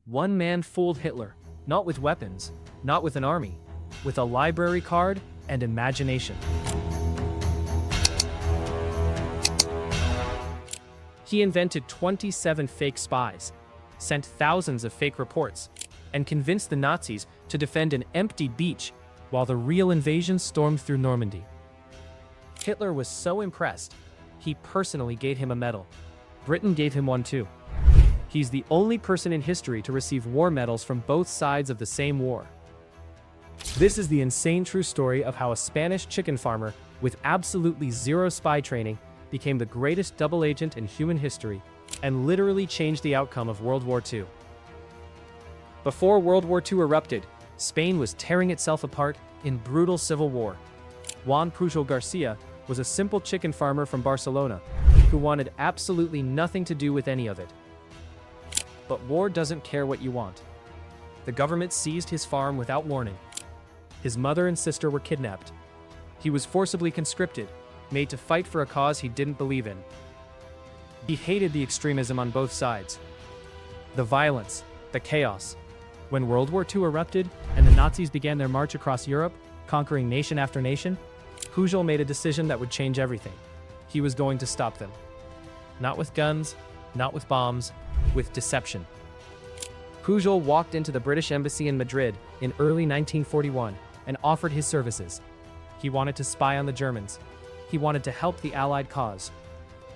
One man fooled Hitler, not with weapons, not with an army, with a library card and imagination. He invented 27 fake spies, sent thousands of fake reports, and convinced the Nazis to defend an empty beach while the real invasion stormed through Normandy. Hitler was so impressed, he personally gave him a medal. Britain gave him one too. He's the only person in history to receive war medals from both sides of the same war. This is the insane true story of how a Spanish chicken farmer with absolutely zero spy training became the greatest double agent in human history and literally changed the outcome of World War II. Before World War II erupted, Spain was tearing itself apart in brutal civil war. Juan Pujol Garcia was a simple chicken farmer from Barcelona who wanted absolutely nothing to do with any of it. But war doesn't care what you want. The government seized his farm without warning. His mother and sister were kidnapped. He was forcibly conscripted, made to fight for a cause he didn't believe in. He hated the extremism on both sides. The violence, the chaos. When World War II erupted and the Nazis began their march across Europe, conquering nation after nation, Pujol made a decision that would change everything. He was going to stop them. Not with guns, not with bombs, with deception. Pujol walked into the British embassy in Madrid in early 1941 and offered his services. He wanted to spy on the Germans. He wanted to help the Allied cause.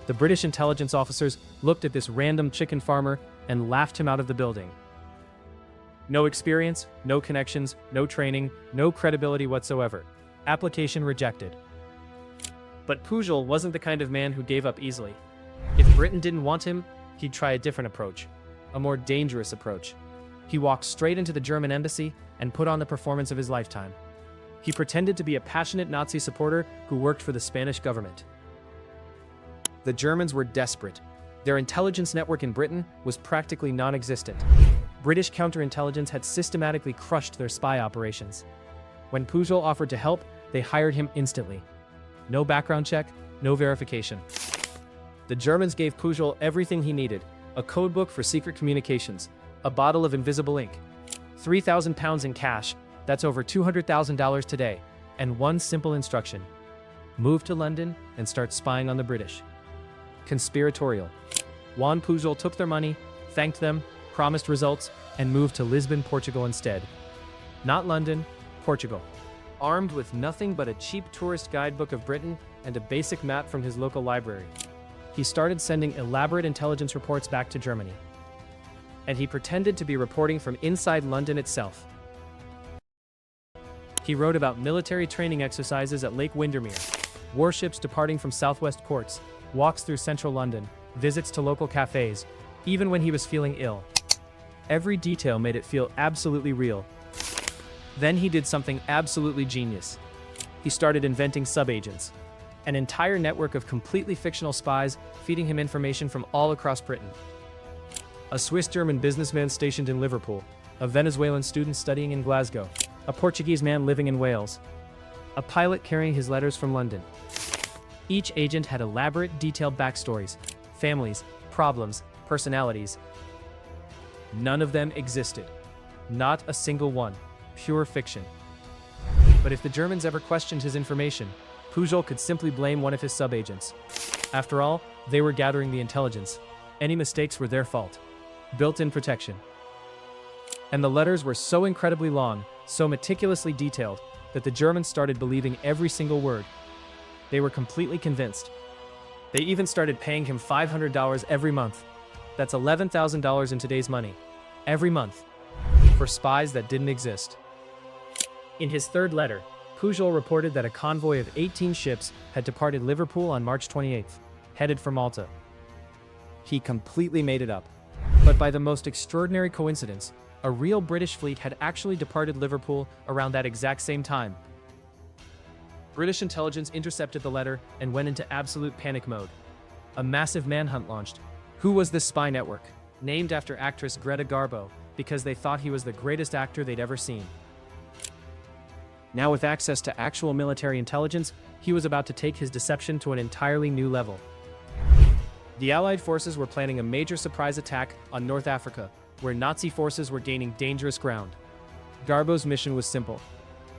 The British intelligence officers looked at this random chicken farmer and laughed him out of the building. No experience, no connections, no training, no credibility whatsoever. Application rejected. But Pujol wasn't the kind of man who gave up easily. If Britain didn't want him, he'd try a different approach, a more dangerous approach. He walked straight into the German embassy and put on the performance of his lifetime. He pretended to be a passionate Nazi supporter who worked for the Spanish government. The Germans were desperate. Their intelligence network in Britain was practically non-existent. British counterintelligence had systematically crushed their spy operations. When Pujol offered to help, they hired him instantly. No background check, no verification. The Germans gave Pujol everything he needed: a codebook for secret communications, a bottle of invisible ink, 3,000 pounds in cash, that's over $200,000 today, and one simple instruction: move to London and start spying on the British. Conspiratorial. Juan Pujol took their money, thanked them, promised results, and moved to Lisbon, Portugal instead. Not London, Portugal. Armed with nothing but a cheap tourist guidebook of Britain and a basic map from his local library, he started sending elaborate intelligence reports back to Germany. And he pretended to be reporting from inside London itself. He wrote about military training exercises at Lake Windermere, warships departing from southwest ports, walks through central London, visits to local cafes, even when he was feeling ill. Every detail made it feel absolutely real. Then he did something absolutely genius. He started inventing subagents, an entire network of completely fictional spies feeding him information from all across Britain. A Swiss-German businessman stationed in Liverpool, a Venezuelan student studying in Glasgow, a Portuguese man living in Wales, a pilot carrying his letters from London. Each agent had elaborate, detailed backstories, families, problems, personalities. None of them existed. Not a single one. Pure fiction. But if the Germans ever questioned his information, Pujol could simply blame one of his subagents. After all, they were gathering the intelligence. Any mistakes were their fault. Built-in protection. And the letters were so incredibly long, so meticulously detailed, that the Germans started believing every single word. They were completely convinced. They even started paying him $500 every month. That's $11,000 in today's money. Every month. For spies that didn't exist. In his third letter, Pujol reported that a convoy of 18 ships had departed Liverpool on March 28th, headed for Malta. He completely made it up. But by the most extraordinary coincidence, a real British fleet had actually departed Liverpool around that exact same time. British intelligence intercepted the letter and went into absolute panic mode. A massive manhunt launched. Who was this spy network? Named after actress Greta Garbo, because they thought he was the greatest actor they'd ever seen. Now with access to actual military intelligence, he was about to take his deception to an entirely new level. The Allied forces were planning a major surprise attack on North Africa, where Nazi forces were gaining dangerous ground. Garbo's mission was simple: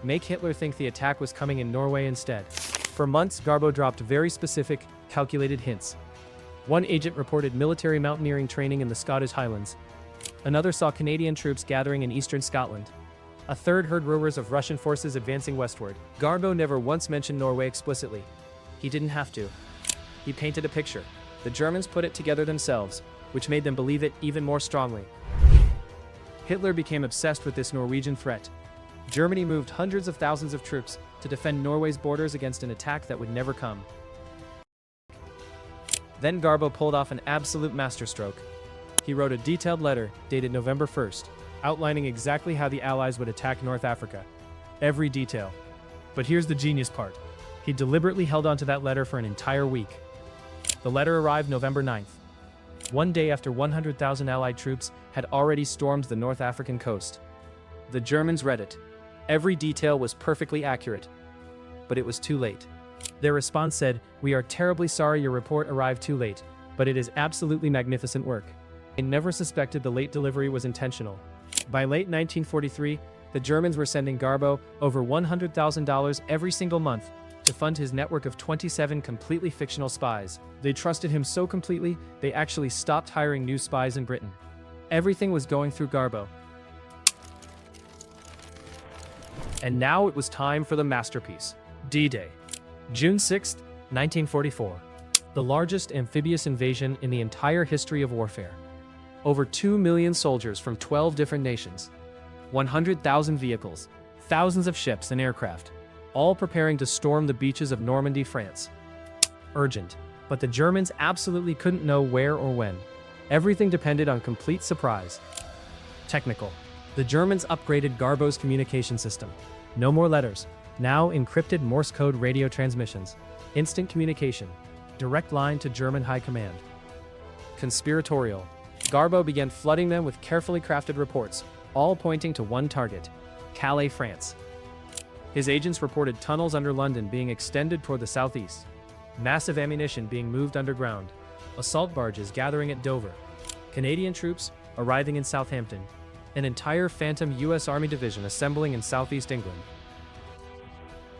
make Hitler think the attack was coming in Norway instead. For months, Garbo dropped very specific, calculated hints. One agent reported military mountaineering training in the Scottish Highlands. Another saw Canadian troops gathering in eastern Scotland. A third heard rumors of Russian forces advancing westward. Garbo never once mentioned Norway explicitly. He didn't have to. He painted a picture. The Germans put it together themselves, which made them believe it even more strongly. Hitler became obsessed with this Norwegian threat. Germany moved hundreds of thousands of troops to defend Norway's borders against an attack that would never come. Then Garbo pulled off an absolute masterstroke. He wrote a detailed letter, dated November 1st, outlining exactly how the Allies would attack North Africa. Every detail. But here's the genius part. He deliberately held onto that letter for an entire week. The letter arrived November 9th, one day after 100,000 Allied troops had already stormed the North African coast. The Germans read it. Every detail was perfectly accurate. But it was too late. Their response said, "We are terribly sorry your report arrived too late, but it is absolutely magnificent work." They never suspected the late delivery was intentional. By late 1943, the Germans were sending Garbo over $100,000 every single month to fund his network of 27 completely fictional spies. They trusted him so completely, they actually stopped hiring new spies in Britain. Everything was going through Garbo. And now it was time for the masterpiece, D-Day. June 6, 1944. The largest amphibious invasion in the entire history of warfare. Over 2 million soldiers from 12 different nations. 100,000 vehicles, thousands of ships and aircraft, all preparing to storm the beaches of Normandy, France. Urgent, but the Germans absolutely couldn't know where or when. Everything depended on complete surprise. Technical. The Germans upgraded Garbo's communication system. No more letters. Now encrypted Morse code radio transmissions. Instant communication. Direct line to German high command. Conspiratorial. Garbo began flooding them with carefully crafted reports, all pointing to one target: Calais, France. His agents reported tunnels under London being extended toward the southeast, massive ammunition being moved underground, assault barges gathering at Dover, Canadian troops arriving in Southampton, an entire phantom U.S. Army division assembling in southeast England.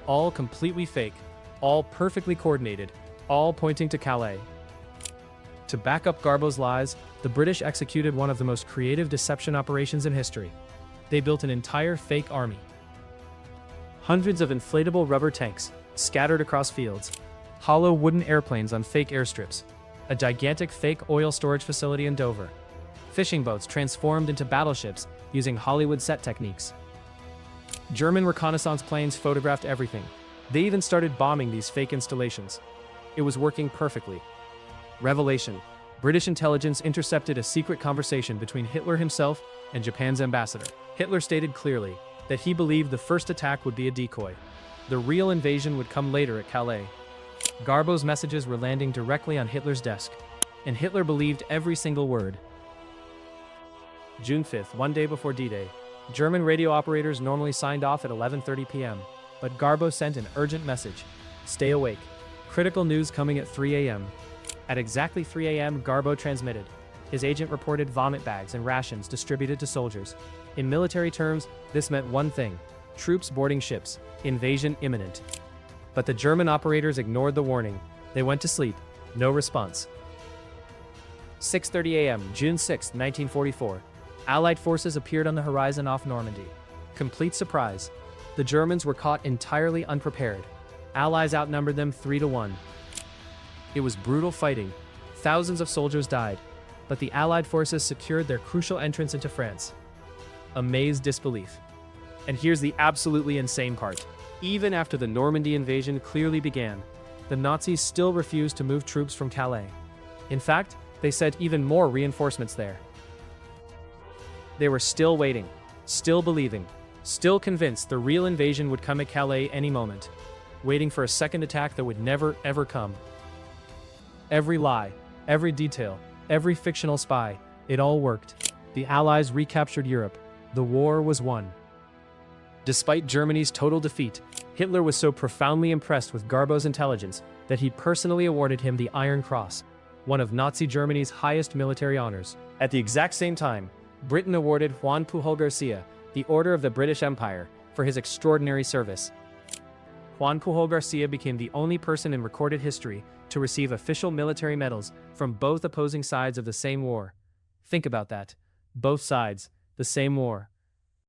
All completely fake, all perfectly coordinated, all pointing to Calais. To back up Garbo's lies, the British executed one of the most creative deception operations in history. They built an entire fake army. Hundreds of inflatable rubber tanks, scattered across fields, hollow wooden airplanes on fake airstrips, a gigantic fake oil storage facility in Dover, fishing boats transformed into battleships using Hollywood set techniques. German reconnaissance planes photographed everything. They even started bombing these fake installations. It was working perfectly. Revelation. British intelligence intercepted a secret conversation between Hitler himself and Japan's ambassador. Hitler stated clearly that he believed the first attack would be a decoy. The real invasion would come later at Calais. Garbo's messages were landing directly on Hitler's desk, and Hitler believed every single word. June 5th, one day before D-Day. German radio operators normally signed off at 11:30 p.m., but Garbo sent an urgent message: "Stay awake. Critical news coming at 3 a.m. At exactly 3 a.m., Garbo transmitted. His agent reported vomit bags and rations distributed to soldiers. In military terms, this meant one thing: troops boarding ships, invasion imminent. But the German operators ignored the warning. They went to sleep. No response. 6:30 a.m., June 6, 1944. Allied forces appeared on the horizon off Normandy. Complete surprise. The Germans were caught entirely unprepared. Allies outnumbered them 3-1. It was brutal fighting. Thousands of soldiers died, but the Allied forces secured their crucial entrance into France. Amazed disbelief. And here's the absolutely insane part. Even after the Normandy invasion clearly began, the Nazis still refused to move troops from Calais. In fact, they sent even more reinforcements there. They were still waiting, still believing, still convinced the real invasion would come at Calais any moment, waiting for a second attack that would never, ever come. Every lie, every detail, every fictional spy, it all worked. The Allies recaptured Europe. The war was won. Despite Germany's total defeat, Hitler was so profoundly impressed with Garbo's intelligence that he personally awarded him the Iron Cross, one of Nazi Germany's highest military honors. At the exact same time, Britain awarded Juan Pujol Garcia the Order of the British Empire for his extraordinary service. Juan Pujol Garcia became the only person in recorded history to receive official military medals from both opposing sides of the same war. Think about that. Both sides, the same war.